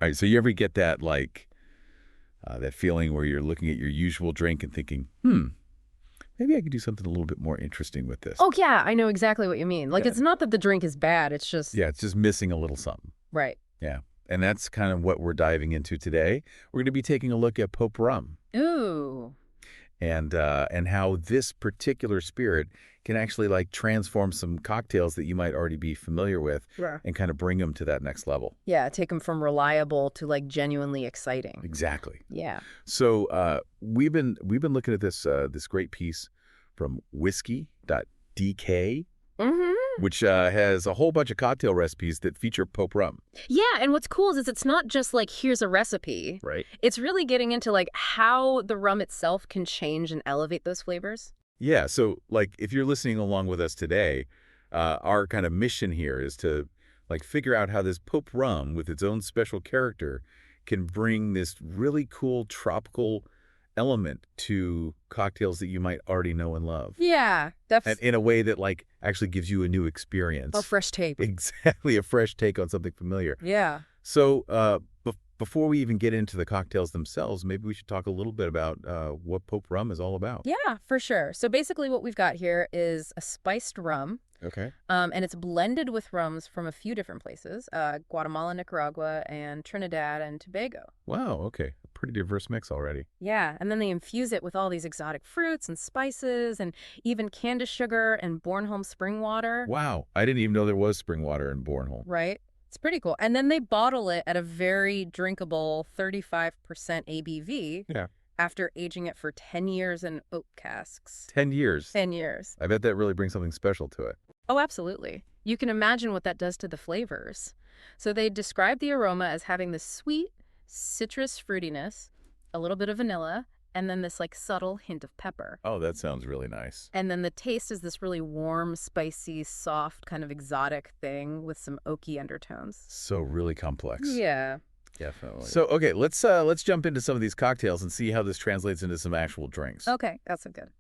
All right, so you ever get that, like, that feeling where you're looking at your usual drink and thinking, maybe I could do something a little bit more interesting with this. Oh, yeah, I know exactly what you mean. Like, Yeah. it's not that the drink is bad, it's just... Yeah, it's just missing a little something. Right. Yeah, and that's kind of what we're diving into today. We're going to be taking a look at Pope Rum Ooh. and how this particular spirit can actually, like, transform some cocktails that you might already be familiar with and kind of bring them to that next level. Yeah, take them from reliable to, like, genuinely exciting. Exactly. Yeah. So we've been looking at this great piece from Whisky.dk, which has a whole bunch of cocktail recipes that feature Pope Rum. Yeah, and what's cool is it's not just like, here's a recipe. Right. It's really getting into, like, how the rum itself can change and elevate those flavors. Yeah, so, like, if you're listening along with us today, our kind of mission here is to, like, figure out how this Pope Rum, with its own special character, can bring this really cool tropical element to cocktails that you might already know and love. Yeah, And in a way that, like, actually gives you a new experience. a fresh take. Exactly, a fresh take on something familiar. Yeah. So before we even get into the cocktails themselves, maybe we should talk a little bit about what Pope Rum is all about. Yeah, for sure. So basically what we've got here is a spiced rum, Okay. and it's blended with rums from a few different places, Guatemala, Nicaragua, and Trinidad and Tobago. Wow, okay. A pretty diverse mix already. Yeah, and then they infuse it with all these exotic fruits and spices and even Candace sugar and Bornholm spring water. Wow, I didn't even know there was spring water in Bornholm. Right? It's pretty cool. And then they bottle it at a very drinkable 35% ABV. Yeah. After aging it for 10 years in oak casks. 10 years. 10 years. I bet that really brings something special to it. Oh, absolutely. You can imagine what that does to the flavors. So they describe the aroma as having this sweet citrus fruitiness, a little bit of vanilla, and then this like subtle hint of pepper. Oh, that sounds really nice. And then the taste is this really warm, spicy, soft, kind of exotic thing with some oaky undertones. So really complex. Yeah, definitely. So, okay, let's jump into some of these cocktails and see how this translates into some actual drinks. Okay, that's so good.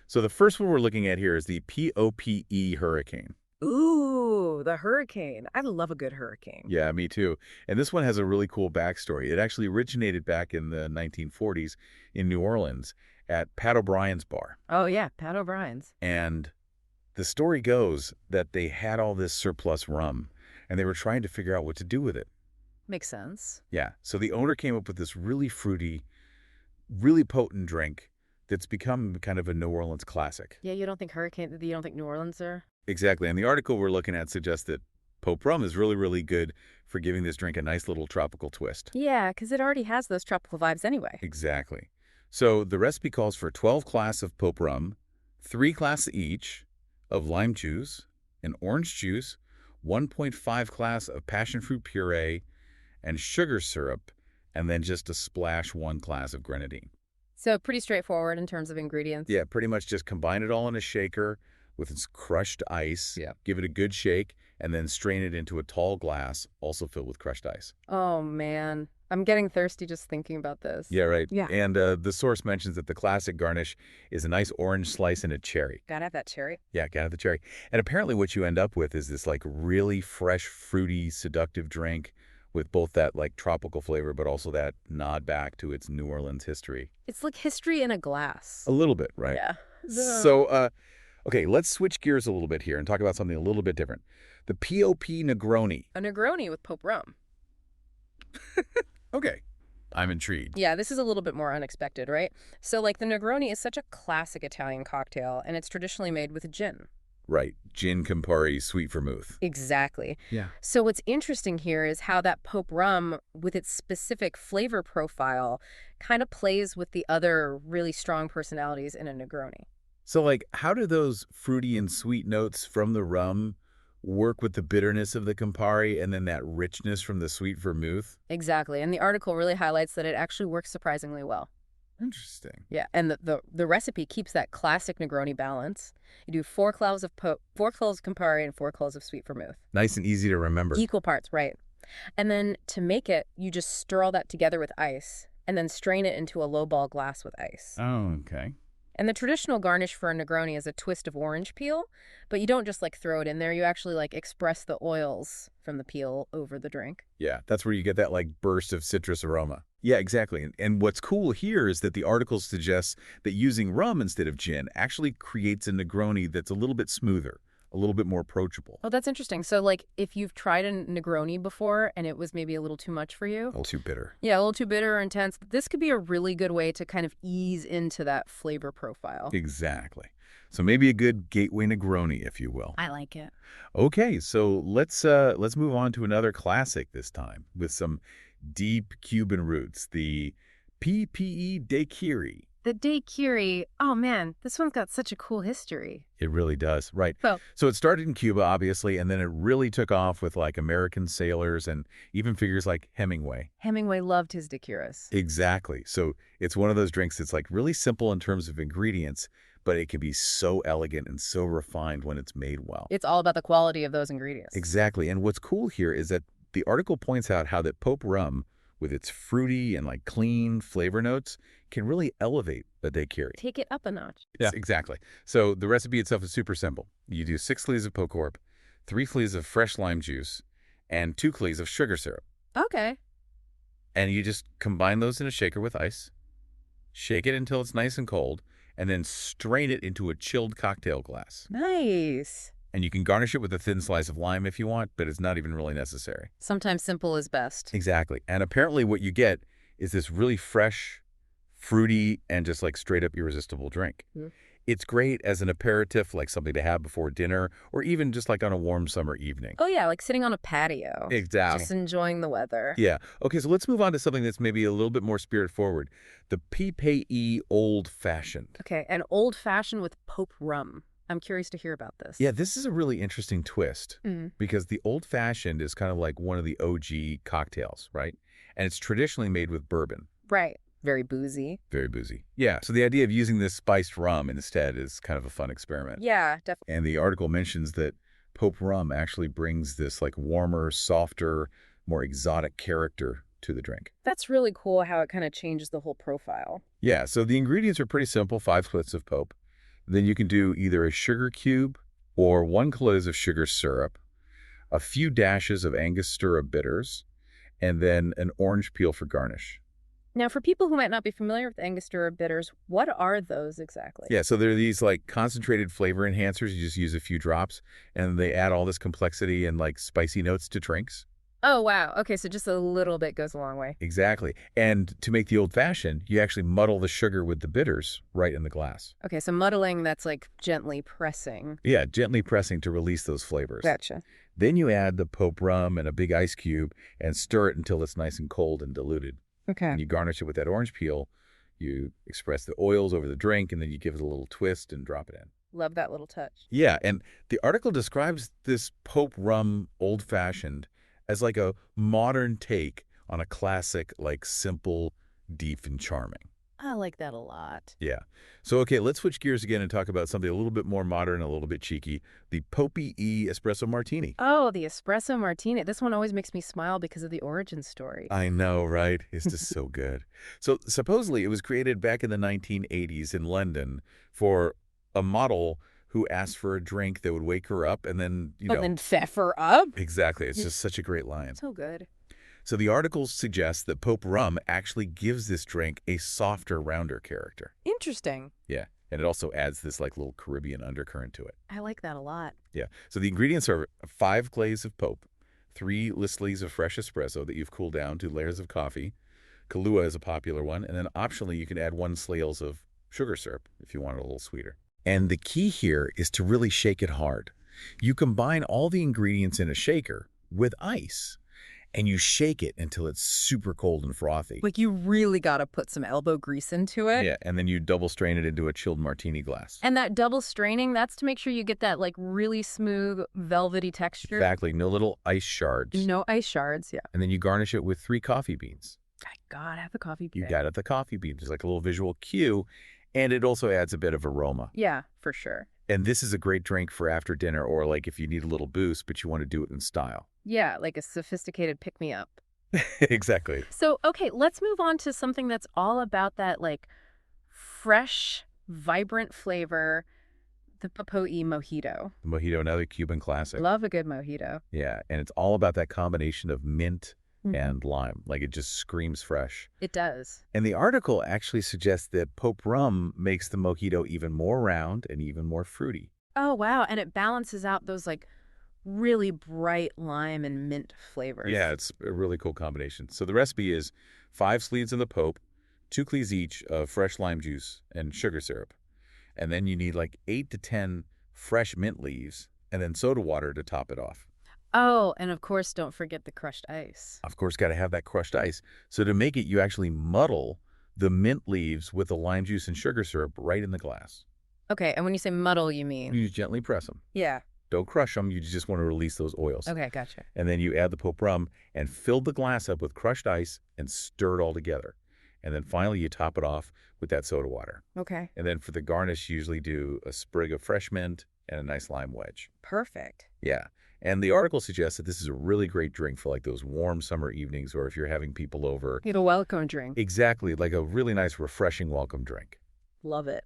So the first one we're looking at here is the POPE Hurricane. Ooh, the hurricane. I love a good hurricane. Yeah, me too. And this one has a really cool backstory. It actually originated back in the 1940s in New Orleans at Pat O'Brien's bar. Oh, yeah, Pat O'Brien's. And the story goes that they had all this surplus rum, and they were trying to figure out what to do with it. Makes sense. Yeah, so the owner came up with this really fruity, really potent drink that's become kind of a New Orleans classic. Yeah, you don't think New Orleans are? Exactly, and the article we're looking at suggests that Pope Rum is really, really good for giving this drink a nice little tropical twist. Yeah, because it already has those tropical vibes anyway. Exactly. So the recipe calls for 12 glass of Pope Rum, 3 glass each of lime juice, an orange juice, 1.5 glass of passion fruit puree, and sugar syrup, and then just a splash 1 glass of grenadine. So pretty straightforward in terms of ingredients. Yeah, pretty much just combine it all in a shaker with its crushed ice. Yeah. Give it a good shake, and then strain it into a tall glass, also filled with crushed ice. Oh, man. I'm getting thirsty just thinking about this. Yeah, right. Yeah. And the source mentions that the classic garnish is a nice orange slice and a cherry. Gotta have that cherry. Yeah, gotta have the cherry. And apparently what you end up with is this like really fresh, fruity, seductive drink with both that like tropical flavor, but also that nod back to its New Orleans history. It's like history in a glass. A little bit, right? Yeah. So, okay, let's switch gears a little bit here and talk about something a little bit different. The POP Negroni. A Negroni with Pope Rum. Okay, I'm intrigued. Yeah, this is a little bit more unexpected, right? So, like, the Negroni is such a classic Italian cocktail, and it's traditionally made with gin. Right, gin Campari sweet vermouth. Exactly. Yeah. So what's interesting here is how that Pope Rum, with its specific flavor profile, kind of plays with the other really strong personalities in a Negroni. So, like, how do those fruity and sweet notes from the rum work with the bitterness of the Campari and then that richness from the sweet vermouth? Exactly. And the article really highlights that it actually works surprisingly well. Interesting. Yeah, and the recipe keeps that classic Negroni balance. You do 4 cloves of Campari and 4 cloves of sweet vermouth. Nice and easy to remember. Equal parts, right. And then to make it, you just stir all that together with ice and then strain it into a lowball glass with ice. Oh, okay. And the traditional garnish for a Negroni is a twist of orange peel, but you don't just like throw it in there. You actually like express the oils from the peel over the drink. Yeah, that's where you get that like burst of citrus aroma. Yeah, exactly. And what's cool here is that the article suggests that using rum instead of gin actually creates a Negroni that's a little bit smoother, a little bit more approachable. Oh, that's interesting. So like if you've tried a Negroni before and it was maybe a little too much for you. A little too bitter. Yeah, a little too bitter or intense. This could be a really good way to kind of ease into that flavor profile. Exactly. So maybe a good gateway Negroni, if you will. I like it. Okay, so let's move on to another classic this time with some deep Cuban roots, the PPE Daiquiri. The daiquiri, oh man, this one's got such a cool history. It really does, right. So, So it started in Cuba, obviously, and then it really took off with like American sailors and even figures like Hemingway. Hemingway loved his daiquiris. Exactly. So it's one of those drinks that's like really simple in terms of ingredients, but it can be so elegant and so refined when it's made well. It's all about the quality of those ingredients. Exactly. And what's cool here is that the article points out how that Pope rum, with its fruity and like clean flavor notes, can really elevate a daiquiri. Take it up a notch. Yeah, exactly. So the recipe itself is super simple. You do 6 fleas of Pocorp, 3 fleas of fresh lime juice, and 2 fleas of sugar syrup. Okay. And you just combine those in a shaker with ice, shake it until it's nice and cold, and then strain it into a chilled cocktail glass. Nice. And you can garnish it with a thin slice of lime if you want, but it's not even really necessary. Sometimes simple is best. Exactly. And apparently what you get is this really fresh, fruity, and just like straight up irresistible drink. Mm. It's great as an aperitif, like something to have before dinner, or even just like on a warm summer evening. Oh yeah, like sitting on a patio. Exactly. Just enjoying the weather. Yeah. Okay, so let's move on to something that's maybe a little bit more spirit forward. The PPE Old Fashioned. Okay, an old fashioned with Pope rum. I'm curious to hear about this. Yeah, this is a really interesting twist Mm. because the Old Fashioned is kind of like one of the OG cocktails, right? And it's traditionally made with bourbon. Right. Very boozy. Very boozy. Yeah, so the idea of using this spiced rum instead is kind of a fun experiment. Yeah, definitely. And the article mentions that Pope rum actually brings this like warmer, softer, more exotic character to the drink. That's really cool how it kind of changes the whole profile. Yeah, so the ingredients are pretty simple, 5 splits of Pope. Then you can do either a sugar cube or 1 clove of sugar syrup, a few dashes of Angostura bitters, and then an orange peel for garnish. Now, for people who might not be familiar with Angostura bitters, what are those exactly? Yeah, so they're these like concentrated flavor enhancers. You just use a few drops, and they add all this complexity and like spicy notes to drinks. Oh, wow. Okay, so just a little bit goes a long way. Exactly. And to make the old-fashioned, you actually muddle the sugar with the bitters right in the glass. Okay, so muddling, that's like gently pressing. Yeah, gently pressing to release those flavors. Gotcha. Then you add the Pope rum and a big ice cube and stir it until it's nice and cold and diluted. Okay. And you garnish it with that orange peel. You express the oils over the drink, and then you give it a little twist and drop it in. Love that little touch. Yeah, and the article describes this Pope rum old-fashioned as like a modern take on a classic, like simple, deep, and charming. I like that a lot. Yeah. So, okay, let's switch gears again and talk about something a little bit more modern, a little bit cheeky, the Popey E Espresso Martini. Oh, the espresso martini. This one always makes me smile because of the origin story. I know, right? It's just so good. So, supposedly, it was created back in the 1980s in London for a model who asked for a drink that would wake her up and then, And then pfeff her up? Exactly. It's just such a great line. So good. So the article suggests that Pope rum actually gives this drink a softer, rounder character. Interesting. Yeah. And it also adds this like little Caribbean undercurrent to it. I like that a lot. Yeah. So the ingredients are 5 glaze of Pope, 3 listleys of fresh espresso that you've cooled down, 2 layers of coffee. Kahlua is a popular one. And then optionally, you can add 1 slails of sugar syrup if you want it a little sweeter. And the key here is to really shake it hard. You combine all the ingredients in a shaker with ice, and you shake it until it's super cold and frothy. Like you really got to put some elbow grease into it. Yeah, and then you double strain it into a chilled martini glass. And that double straining, that's to make sure you get that like really smooth, velvety texture. Exactly. No little ice shards. No ice shards, yeah. And then you garnish it with 3 coffee beans. I gotta have the coffee bean. You got it, the coffee beans. It's like a little visual cue, and it also adds a bit of aroma. Yeah, for sure. And this is a great drink for after dinner or like if you need a little boost, but you want to do it in style. Yeah, like a sophisticated pick-me-up. Exactly. So, okay, let's move on to something that's all about that like fresh vibrant flavor, the Papoe mojito. Mojito, another Cuban classic. Love a good mojito. Yeah, and it's all about that combination of mint Mhm. and lime. Like, it just screams fresh. It does. And the article actually suggests that Pope rum makes the mojito even more round and even more fruity. Oh, wow. And it balances out those like really bright lime and mint flavors. Yeah, it's a really cool combination. So the recipe is 5 sleeves of the Pope, 2 clees each of fresh lime juice and sugar syrup. And then you need like 8 to 10 fresh mint leaves and then soda water to top it off. Oh, and of course, don't forget the crushed ice. Of course, got to have that crushed ice. So to make it, you actually muddle the mint leaves with the lime juice and sugar syrup right in the glass. Okay, and when you say muddle, you mean? You just gently press them. Yeah. Don't crush them. You just want to release those oils. Okay, gotcha. And then you add the Pope rum and fill the glass up with crushed ice and stir it all together. And then finally, you top it off with that soda water. Okay. And then for the garnish, you usually do a sprig of fresh mint and a nice lime wedge. Perfect. Yeah. And the article suggests that this is a really great drink for like those warm summer evenings or if you're having people over. Need a welcome drink. Exactly, like a really nice, refreshing welcome drink. Love it.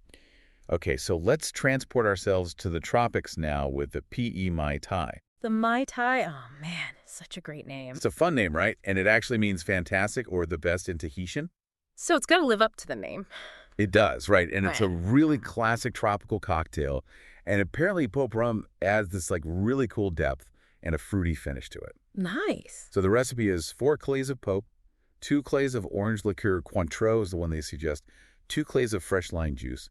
Okay, so let's transport ourselves to the tropics now with the PE Mai Tai. The Mai Tai, oh man, such a great name. It's a fun name, right? And it actually means fantastic or the best in Tahitian. So it's got to live up to the name. It does, right? And it's a Right. really classic tropical cocktail. And apparently Pope rum adds this like really cool depth and a fruity finish to it. Nice. So the recipe is 4 clays of Pope, 2 clays of orange liqueur, Cointreau is the one they suggest, 2 clays of fresh lime juice,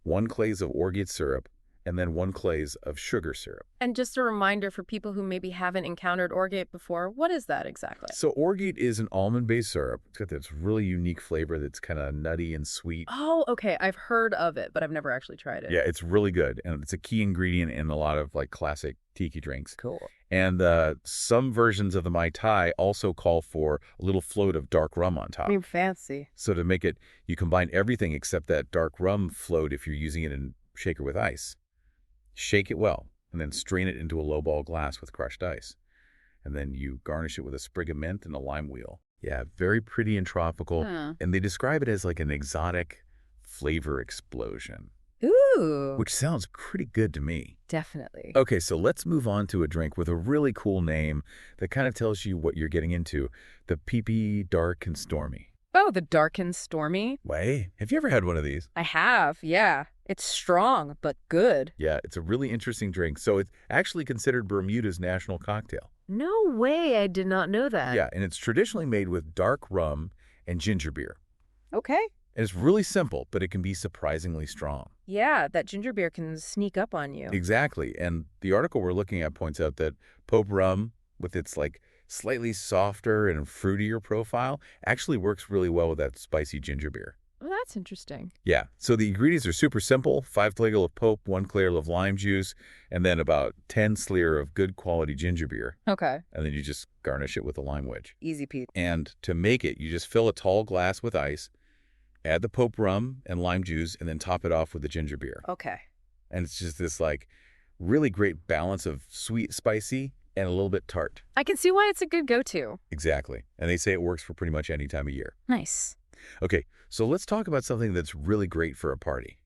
1 clays of orgeat syrup, and then 1 clays of sugar syrup. And just a reminder for people who maybe haven't encountered orgeat before, what is that exactly? So orgeat is an almond-based syrup. It's got this really unique flavor that's kind of nutty and sweet. Oh, okay. I've heard of it, but I've never actually tried it. Yeah, it's really good. And it's a key ingredient in a lot of like classic tiki drinks. Cool. And some versions of the Mai Tai also call for a little float of dark rum on top. I mean, fancy. So to make it, you combine everything except that dark rum float if you're using it in shaker with ice. Shake it well, and then strain it into a lowball glass with crushed ice. And then you garnish it with a sprig of mint and a lime wheel. Yeah, very pretty and tropical. Huh. And they describe it as like an exotic flavor explosion, Ooh. which sounds pretty good to me. Definitely. Okay, so let's move on to a drink with a really cool name that kind of tells you what you're getting into. The Pee Dark and Stormy. Oh, the dark and stormy? Way, have you ever had one of these? I have, yeah. It's strong, but good. Yeah, it's a really interesting drink. So it's actually considered Bermuda's national cocktail. No way, I did not know that. Yeah, and it's traditionally made with dark rum and ginger beer. Okay. And it's really simple, but it can be surprisingly strong. Yeah, that ginger beer can sneak up on you. Exactly. And the article we're looking at points out that Pope rum, with its like slightly softer and fruitier profile, actually works really well with that spicy ginger beer. Well, that's interesting. Yeah, so the ingredients are super simple. 5 Klegal of Pope, 1 Klegal of lime juice, and then about 10 Sleer of good quality ginger beer. Okay. And then you just garnish it with a lime wedge. Easy peasy. And to make it, you just fill a tall glass with ice, add the Pope rum and lime juice, and then top it off with the ginger beer. Okay. And it's just this like really great balance of sweet, spicy, and a little bit tart. I can see why it's a good go-to. Exactly. And they say it works for pretty much any time of year. Nice. Okay, so let's talk about something that's really great for a party.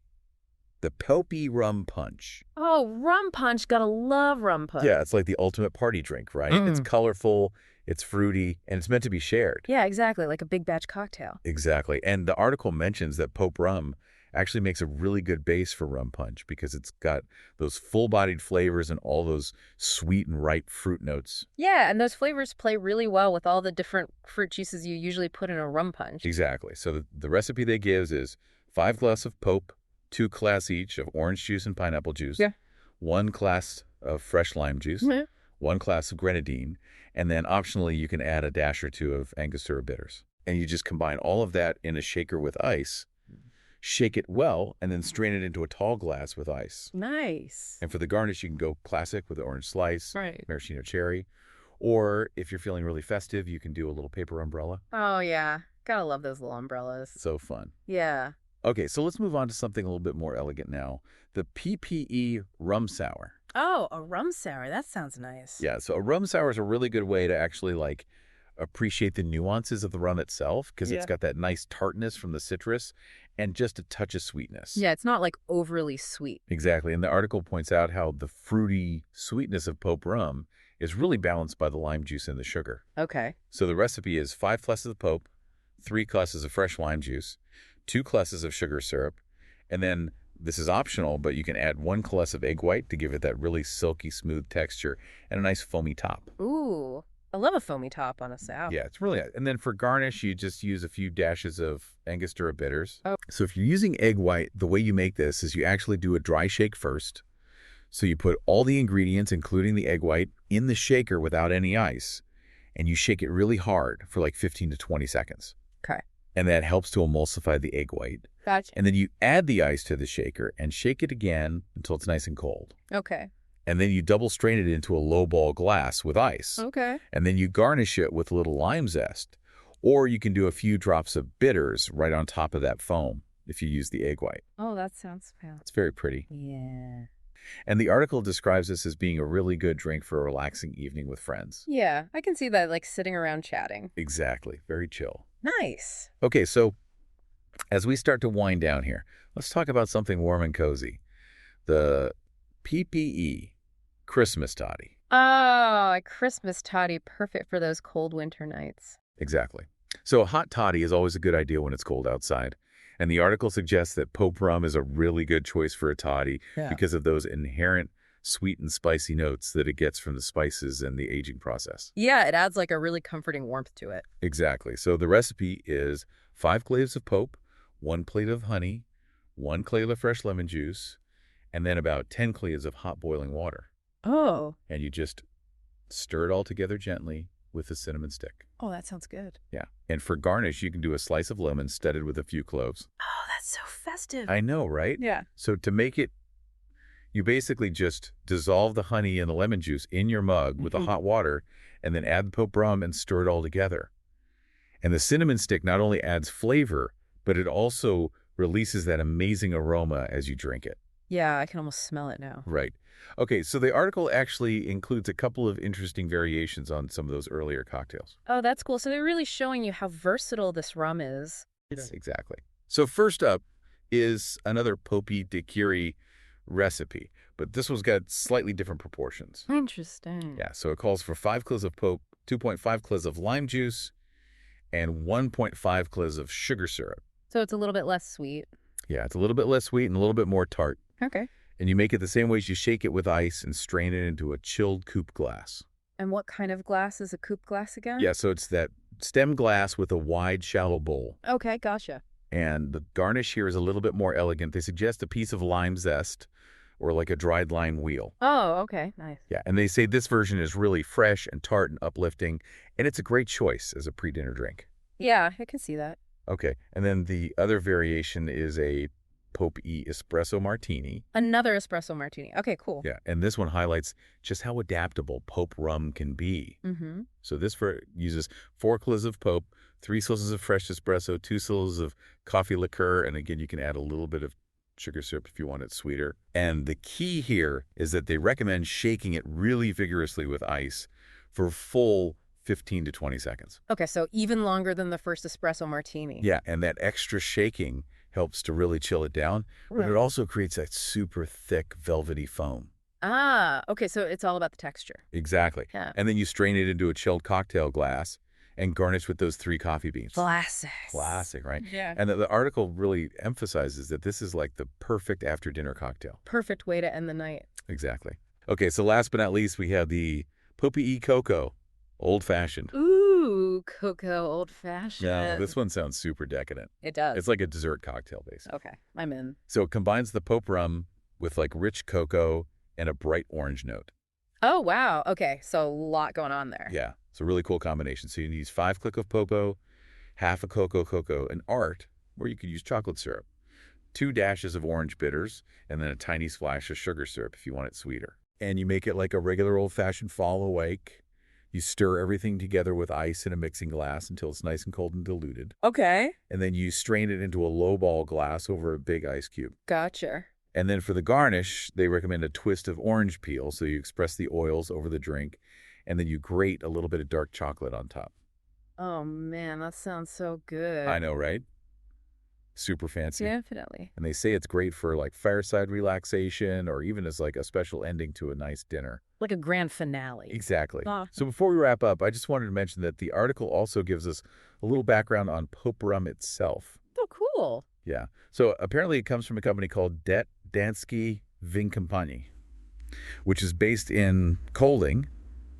The Pelpy Rum Punch. Oh, rum punch. Gotta love rum punch. Yeah, it's like the ultimate party drink, right? It's colorful, it's fruity, and it's meant to be shared. Yeah, exactly. Like a big batch cocktail. Exactly. And the article mentions that Pope rum actually makes a really good base for rum punch because it's got those full-bodied flavors and all those sweet and ripe fruit notes. Yeah, and those flavors play really well with all the different fruit juices you usually put in a rum punch. Exactly. So the recipe they give is 5 glasses of Pope, 2 glass each of orange juice and pineapple juice, Yeah. 1 glass of fresh lime juice, Mhm. 1 glass of grenadine, and then optionally you can add a dash or 2 of Angostura bitters. And you just combine all of that in a shaker with ice, shake it well, and then strain it into a tall glass with ice. Nice. And for the garnish, you can go classic with orange slice, Right. maraschino cherry, or if you're feeling really festive, you can do a little paper umbrella. Oh, yeah. Gotta love those little umbrellas. So fun. Yeah. Okay, so let's move on to something a little bit more elegant now. The PPE rum sour. Oh, a rum sour. That sounds nice. Yeah, so a rum sour is a really good way to actually like appreciate the nuances of the rum itself because it's Yeah. got that nice tartness from the citrus and just a touch of sweetness. Yeah, it's not like overly sweet. Exactly. And the article points out how the fruity sweetness of Pope rum is really balanced by the lime juice and the sugar. Okay. So the recipe is 5 glasses of Pope, 3 glasses of fresh lime juice, 2 glasses of sugar syrup, and then this is optional, but you can add 1 glass of egg white to give it that really silky, smooth texture and a nice foamy top. Ooh, I love a foamy top on a sour. Yeah, it's really, and then for garnish, you just use a few dashes of Angostura bitters. Oh. So if you're using egg white, the way you make this is you actually do a dry shake first. So you put all the ingredients, including the egg white, in the shaker without any ice, and you shake it really hard for like 15 to 20 seconds. Okay. And that helps to emulsify the egg white. Gotcha. And then you add the ice to the shaker and shake it again until it's nice and cold. Okay. And then you double strain it into a lowball glass with ice. Okay. And then you garnish it with a little lime zest. Or you can do a few drops of bitters right on top of that foam if you use the egg white. Oh, that sounds fun. It's very pretty. Yeah. And the article describes this as being a really good drink for a relaxing evening with friends. Yeah, I can see that, like sitting around chatting. Exactly. Very chill. Nice. Okay, so as we start to wind down here, let's talk about something warm and cozy. The PPE Christmas Toddy. Oh, a Christmas toddy, perfect for those cold winter nights. Exactly. So a hot toddy is always a good idea when it's cold outside. And the article suggests that Pope rum is a really good choice for a toddy because of those inherent sweet and spicy notes that it gets from the spices and the aging process. Yeah, it adds like a really comforting warmth to it. Exactly. So the recipe is 5 cloves of Pope, 1 plate of honey, 1 clove of fresh lemon juice, and then about 10 cloves of hot boiling water. Oh. And you just stir it all together gently with a cinnamon stick. Oh, that sounds good. Yeah. And for garnish, you can do a slice of lemon studded with a few cloves. Oh, that's so festive. I know, right? Yeah. So to make it, you basically just dissolve the honey and the lemon juice in your mug with the hot water and then add the Pope rum and stir it all together. And the cinnamon stick not only adds flavor, but it also releases that amazing aroma as you drink it. Yeah, I can almost smell it now. Right. Okay, so the article actually includes a couple of interesting variations on some of those earlier cocktails. Oh, that's cool. So they're really showing you how versatile this rum is. Exactly. So first up is another Whisky.dk recipe, but this one's got slightly different proportions. Interesting. Yeah, so it calls for 5 cloves of Pope, 2.5 cloves of lime juice, and 1.5 cloves of sugar syrup. So it's a little bit less sweet. Yeah, it's a little bit less sweet and a little bit more tart. Okay. And you make it the same way as you shake it with ice and strain it into a chilled coupe glass. And what kind of glass is a coupe glass again? Yeah, so it's that stem glass with a wide, shallow bowl. Okay, gotcha. And the garnish here is a little bit more elegant. They suggest a piece of lime zest or like a dried lime wheel. Oh, okay, nice. Yeah, and they say this version is really fresh and tart and uplifting, and it's a great choice as a pre-dinner drink. Yeah, I can see that. Okay, and then the other variation is a Pope E espresso martini. Another espresso martini. Okay, cool. Yeah, and this one highlights just how adaptable Pope rum can be. Mm-hmm. So this uses 4 cloves of Pope, 3 ounces of fresh espresso, 2 ounces of coffee liqueur, and again, you can add a little bit of sugar syrup if you want it sweeter. And the key here is that they recommend shaking it really vigorously with ice for full 15 to 20 seconds. Okay, so even longer than the first espresso martini. Yeah, and that extra shaking helps to really chill it down, but it also creates that super thick, velvety foam. Ah, okay, so it's all about the texture. Exactly. Yeah. And then you strain it into a chilled cocktail glass and garnish with those 3 coffee beans. Classic. Classic, right? Yeah. And the article really emphasizes that this is like the perfect after-dinner cocktail. Perfect way to end the night. Exactly. Okay, so last but not least, we have the Pope E Cocoa, old-fashioned. Ooh, cocoa old-fashioned. Now, this one sounds super decadent. It does. It's like a dessert cocktail, basically. Okay, I'm in. So it combines the Pope rum with like rich cocoa and a bright orange note. Oh, wow. Okay, so a lot going on there. Yeah, it's a really cool combination. So you use 5 click of Popo, half a cocoa, and art, or you could use chocolate syrup, 2 dashes of orange bitters, and then a tiny splash of sugar syrup if you want it sweeter. And you make it like a regular old-fashioned fall awake. You stir everything together with ice in a mixing glass until it's nice and cold and diluted. Okay. And then you strain it into a lowball glass over a big ice cube. Gotcha. And then for the garnish, they recommend a twist of orange peel. So you express the oils over the drink, and then you grate a little bit of dark chocolate on top. Oh man, that sounds so I good. know, right? Super fancy. Definitely. And they say it's great for like fireside relaxation or even as like a special ending to a nice dinner. Like a grand finale. Exactly. Ah. So before we wrap up, I just wanted to mention that the article also gives us a little background on Pope rum itself. Oh, cool. Yeah. So apparently it comes from a company called Det Danske Vincompagnie, which is based in Kolding,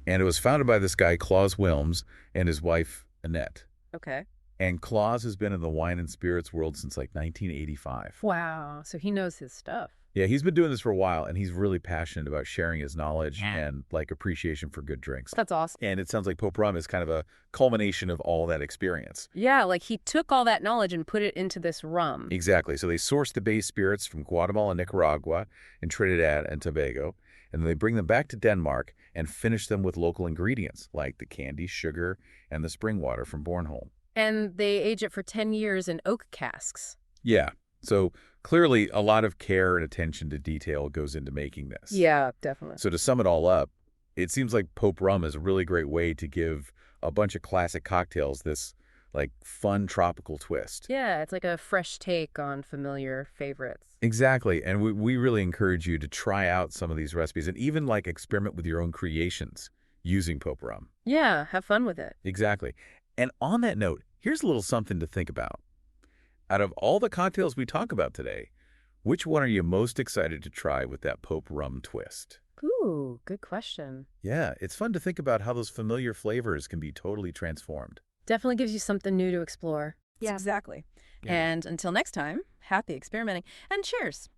and it was founded by this guy, Claus Wilms, and his wife, Annette. Okay. And Claus has been in the wine and spirits world since like 1985. Wow. So he knows his stuff. Yeah, he's been doing this for a while, and he's really passionate about sharing his knowledge and like appreciation for good drinks. That's awesome. And it sounds like Pope Rum is kind of a culmination of all that experience. Yeah, like he took all that knowledge and put it into this rum. Exactly. So they source the base spirits from Guatemala, Nicaragua, and Trinidad and Tobago, and then they bring them back to Denmark and finish them with local ingredients like the candy, sugar, and the spring water from Bornholm. And they age it for 10 years in oak casks. Yeah. So clearly a lot of care and attention to detail goes into making this. Yeah, definitely. So to sum it all up, it seems like Pope Rum is a really great way to give a bunch of classic cocktails this like fun tropical twist. Yeah, it's like a fresh take on familiar favorites. Exactly. And we really encourage you to try out some of these recipes and even like experiment with your own creations using Pope Rum. Yeah, have fun with it. Exactly. And on that note, here's a little something to think about. Out of all the cocktails we talk about today, which one are you most excited to try with that Pope Rum twist? Ooh, good question. Yeah, it's fun to think about how those familiar flavors can be totally transformed. Definitely gives you something new to explore. Yeah. Exactly. Yeah. And until next time, happy experimenting and cheers.